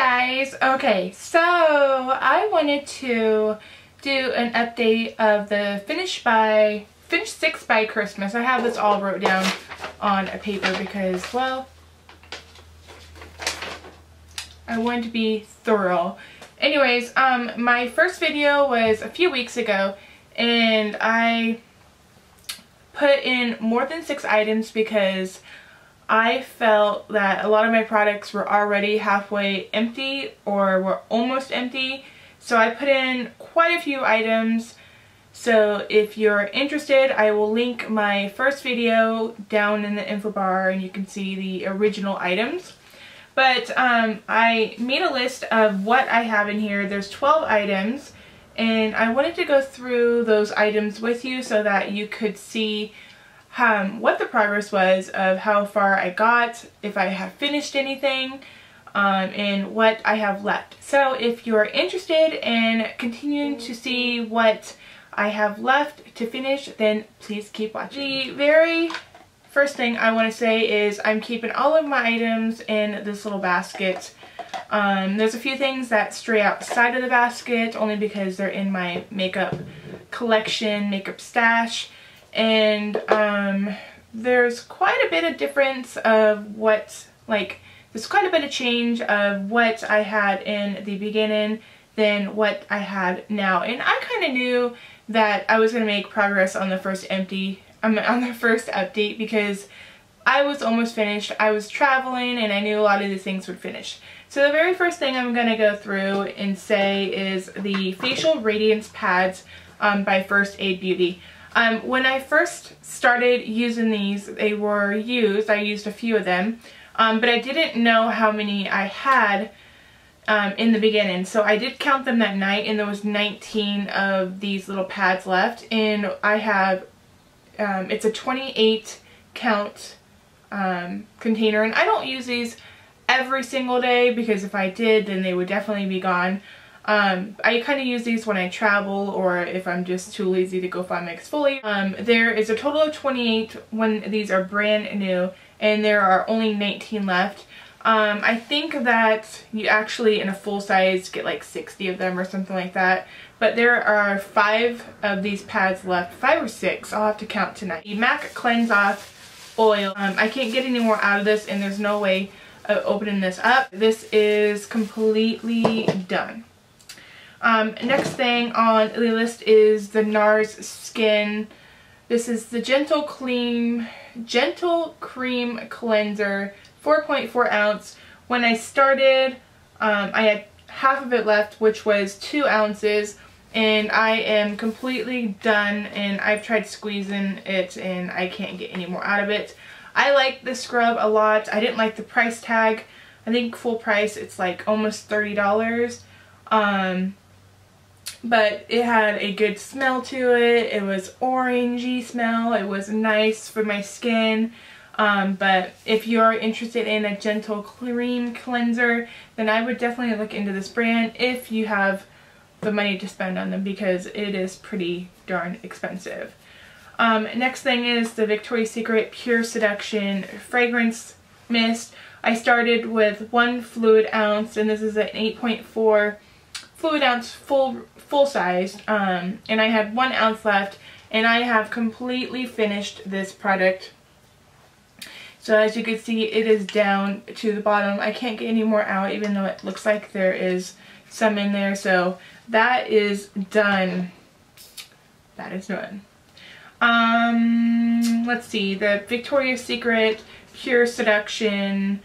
guys. Okay, so I wanted to do an update of the Finish 6 by Christmas. I have this all wrote down on a paper because, well, I wanted to be thorough. Anyways, my first video was a few weeks ago and I put in more than 6 items because I felt that a lot of my products were already halfway empty or were almost empty. So I put in quite a few items. So if you're interested, I will link my first video down in the info bar and you can see the original items. But I made a list of what I have in here. There's 12 items and I wanted to go through those items with you so that you could see what the progress was of how far I got, if I have finished anything, and what I have left. So if you're interested in continuing to see what I have left to finish, then please keep watching. The very first thing I want to say is I'm keeping all of my items in this little basket. There's a few things that stray outside of the basket only because they're in my makeup collection, makeup stash. And there's quite a bit of difference of there's quite a bit of change of what I had in the beginning than what I had now. And I kind of knew that I was going to make progress on the first update because I was almost finished. I was traveling and I knew a lot of these things would finish. So the very first thing I'm going to go through and say is the Facial Radiance Pads by First Aid Beauty. When I first started using these, they were used. I used a few of them, but I didn't know how many I had in the beginning. So I did count them that night and there was 19 of these little pads left. And I have, it's a 28 count container. And I don't use these every single day because if I did, then they would definitely be gone. I kind of use these when I travel or if I'm just too lazy to go find my exfoliator. There is a total of 28 when these are brand new and there are only 19 left. I think that you actually in a full size get like 60 of them or something like that. But there are 5 of these pads left, 5 or 6, I'll have to count tonight. The MAC Cleanse Off Oil. I can't get any more out of this and there's no way of opening this up. This is completely done. Next thing on the list is the NARS Skin. This is the Gentle Cream Cleanser, 4.4 ounce. When I started, I had half of it left, which was 2 ounces, and I am completely done, and I've tried squeezing it, and I can't get any more out of it. I like this scrub a lot. I didn't like the price tag. I think full price, it's like almost $30. But it had a good smell to it. It was orangey smell. It was nice for my skin. But if you're interested in a gentle cream cleanser, then I would definitely look into this brand if you have the money to spend on them because it is pretty darn expensive. Next thing is the Victoria's Secret Pure Seduction Fragrance Mist. I started with 1 fluid ounce and this is an 8.4 fluid ounce full size, and I had 1 ounce left and I have completely finished this product. So as you can see, it is down to the bottom. I can't get any more out even though it looks like there is some in there. So that is done. That is done. Let's see, the Victoria's Secret Pure Seduction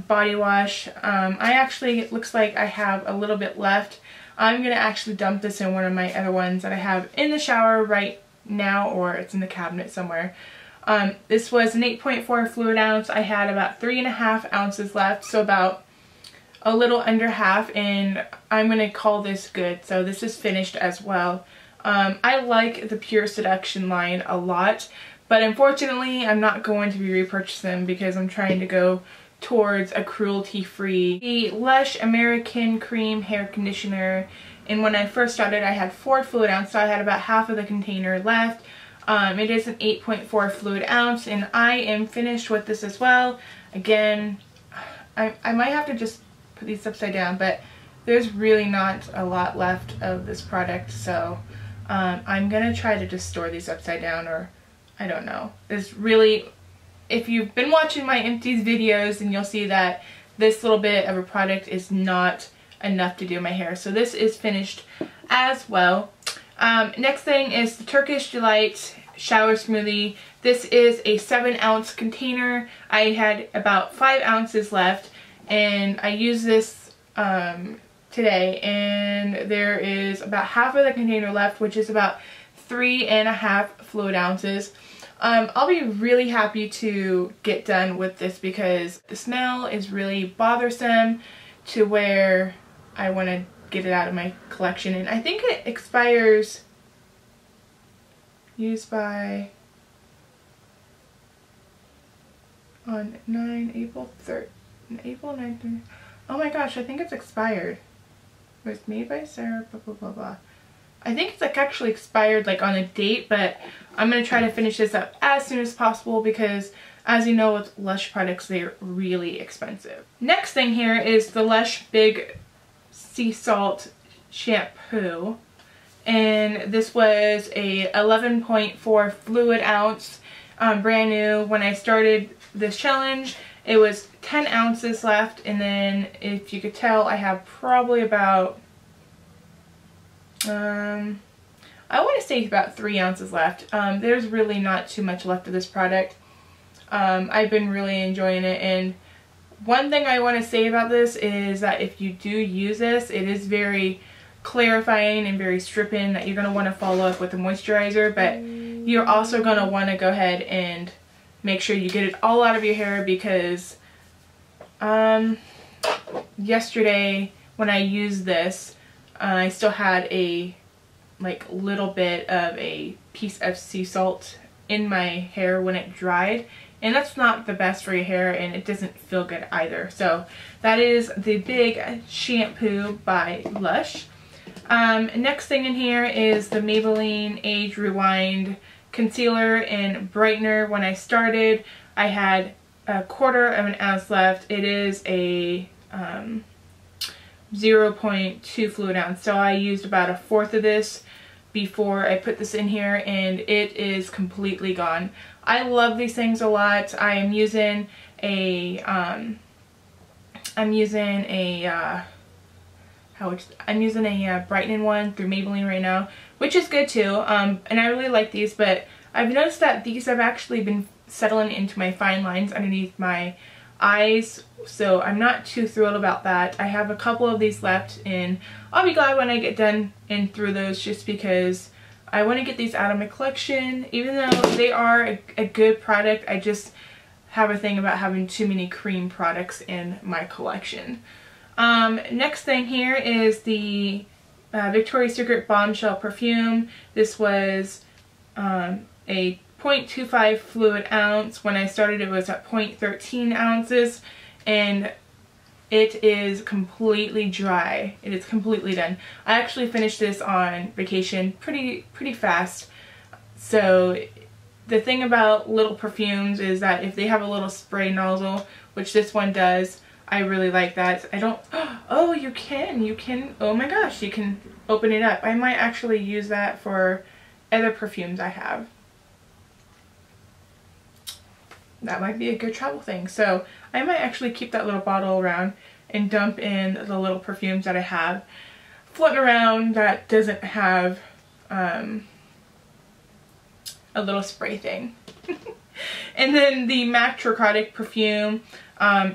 body wash. I actually, it looks like I have a little bit left. I'm going to actually dump this in one of my other ones that I have in the shower right now, or it's in the cabinet somewhere. This was an 8.4 fluid ounce. I had about 3.5 ounces left, so about a little under half, and I'm going to call this good. So this is finished as well. I like the Pure Seduction line a lot, but unfortunately I'm not going to be repurchasing them because I'm trying to go towards a cruelty-free. The Lush American Cream Hair Conditioner, and when I first started I had 4 fluid ounce, so I had about half of the container left. It is an 8.4 fluid ounce and I am finished with this as well. Again, I might have to just put these upside down, but there's really not a lot left of this product, so I'm gonna try to just store these upside down, or I don't know. It's really, if you've been watching my empties videos, then you'll see that this little bit of a product is not enough to do my hair. So this is finished as well. Next thing is the Turkish Delight Shower Smoothie. This is a 7-ounce container. I had about 5 ounces left, and I used this today, and there is about half of the container left, which is about 3.5 fluid ounces. I'll be really happy to get done with this because the smell is really bothersome to where I want to get it out of my collection, and I think it expires used by on April 9th. Oh my gosh, I think it's expired. It was made by Sarah, blah blah blah blah. I think it's like actually expired like on a date, but I'm going to try to finish this up as soon as possible because as you know with Lush products, they're really expensive. Next thing here is the Lush Big Sea Salt Shampoo. And this was a 11.4 fluid ounce, brand new. When I started this challenge, it was 10 ounces left, and then if you could tell, I have probably about I want to say about 3 ounces left. There's really not too much left of this product. I've been really enjoying it, and one thing I want to say about this is that if you do use this, it is very clarifying and very stripping, that you're going to want to follow up with a moisturizer, but you're also going to want to go ahead and make sure you get it all out of your hair because yesterday when I used this, I still had a little bit of a piece of sea salt in my hair when it dried, and that's not the best for your hair, and it doesn't feel good either. So that is the Big Shampoo by Lush. Next thing in here is the Maybelline Age Rewind Concealer and Brightener. When I started, I had 1/4 of an ounce left. It is a 0.2 fluid ounce, so I used about 1/4 of this before I put this in here, and it is completely gone. I love these things a lot. I am using a brightening one through Maybelline right now, which is good too, and I really like these, but I've noticed that these have actually been settling into my fine lines underneath my eyes, so I'm not too thrilled about that. I have a couple of these left, and I'll be glad when I get done and through those, just because I want to get these out of my collection. Even though they are a good product, I just have a thing about having too many cream products in my collection. Next thing here is the Victoria's Secret Bombshell Perfume. This was a 0.25 fluid ounce. When I started, it was at 0.13 ounces, and it is completely dry. It is completely done. I actually finished this on vacation pretty fast. So the thing about little perfumes is that if they have a little spray nozzle, which this one does, I really like that. I don't, oh, you can, oh my gosh, you can open it up. I might actually use that for other perfumes I have. That might be a good travel thing. So I might actually keep that little bottle around and dump in the little perfumes that I have floating around that doesn't have a little spray thing. And then the MAC Trichotic perfume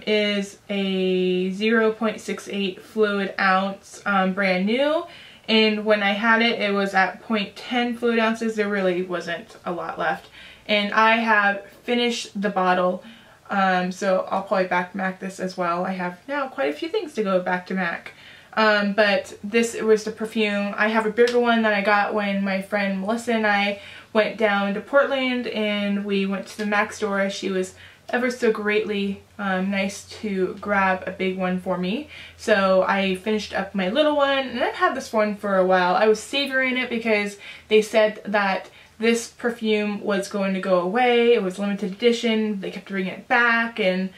is a 0.68 fluid ounce, brand new. And when I had it, it was at 0.10 fluid ounces. There really wasn't a lot left. And I have finished the bottle, so I'll probably back MAC this as well. I have now quite a few things to go back to MAC. But this was the perfume. I have a bigger one that I got when my friend Melissa and I went down to Portland and we went to the MAC store. She was ever so greatly nice to grab a big one for me. So I finished up my little one, and I've had this one for a while. I was savoring it because they said that this perfume was going to go away. It was limited edition. They kept bringing it back, and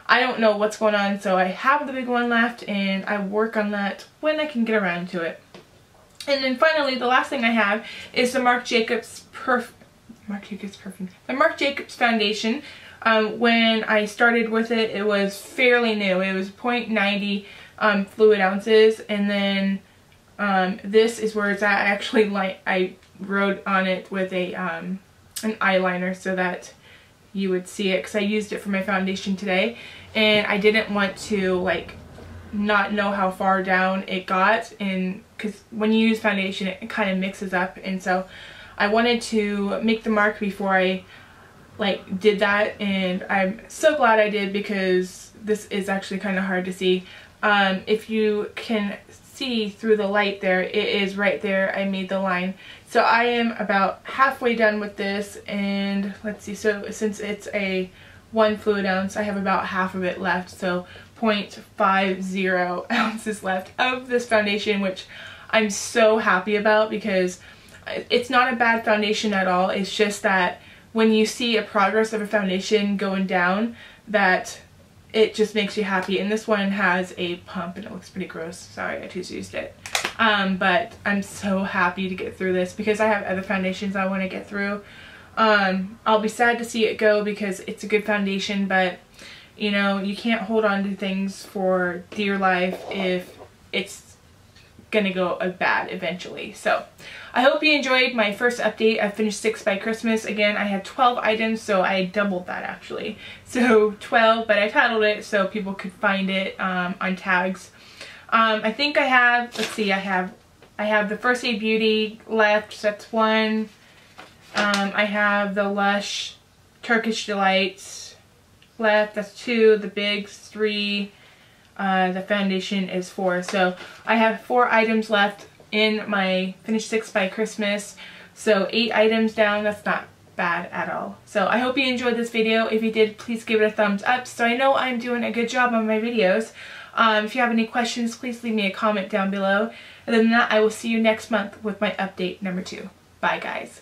I don't know what's going on, so I have the big one left and I work on that when I can get around to it. And then finally, the last thing I have is the Marc Jacobs foundation. When I started with it, it was fairly new. It was 0.90 fluid ounces, and then this is where it's at. I wrote on it with a an eyeliner so that you would see it, because I used it for my foundation today, and I didn't want to like not know how far down it got, and because when you use foundation it kind of mixes up, and so I wanted to make the mark before I like did that, and I'm so glad I did, because this is actually kind of hard to see. If you can see through the light there, it is right there. I made the line. So I am about halfway done with this, and let's see, so since it's a 1 fluid ounce, I have about half of it left, so 0.50 ounces left of this foundation, which I'm so happy about, because it's not a bad foundation at all. It's just that when you see a progress of a foundation going down, that it just makes you happy. And this one has a pump and it looks pretty gross. Sorry, I just used it. But I'm so happy to get through this, because I have other foundations I want to get through. I'll be sad to see it go, because it's a good foundation, but you know, you can't hold on to things for dear life if it's gonna go bad eventually. So I hope you enjoyed my first update. I finished 6 by Christmas. Again, I had 12 items, so I doubled that actually. So 12, but I titled it so people could find it on tags. I think I have, let's see, I have the First Aid Beauty left, so that's 1. I have the Lush Turkish Delights left, that's 2. The Big's 3. The foundation is 4. So I have 4 items left in my finished 6 by Christmas. So 8 items down. That's not bad at all. So I hope you enjoyed this video. If you did, please give it a thumbs up so I know I'm doing a good job on my videos. If you have any questions, please leave me a comment down below. Other than that, I will see you next month with my update number 2. Bye guys.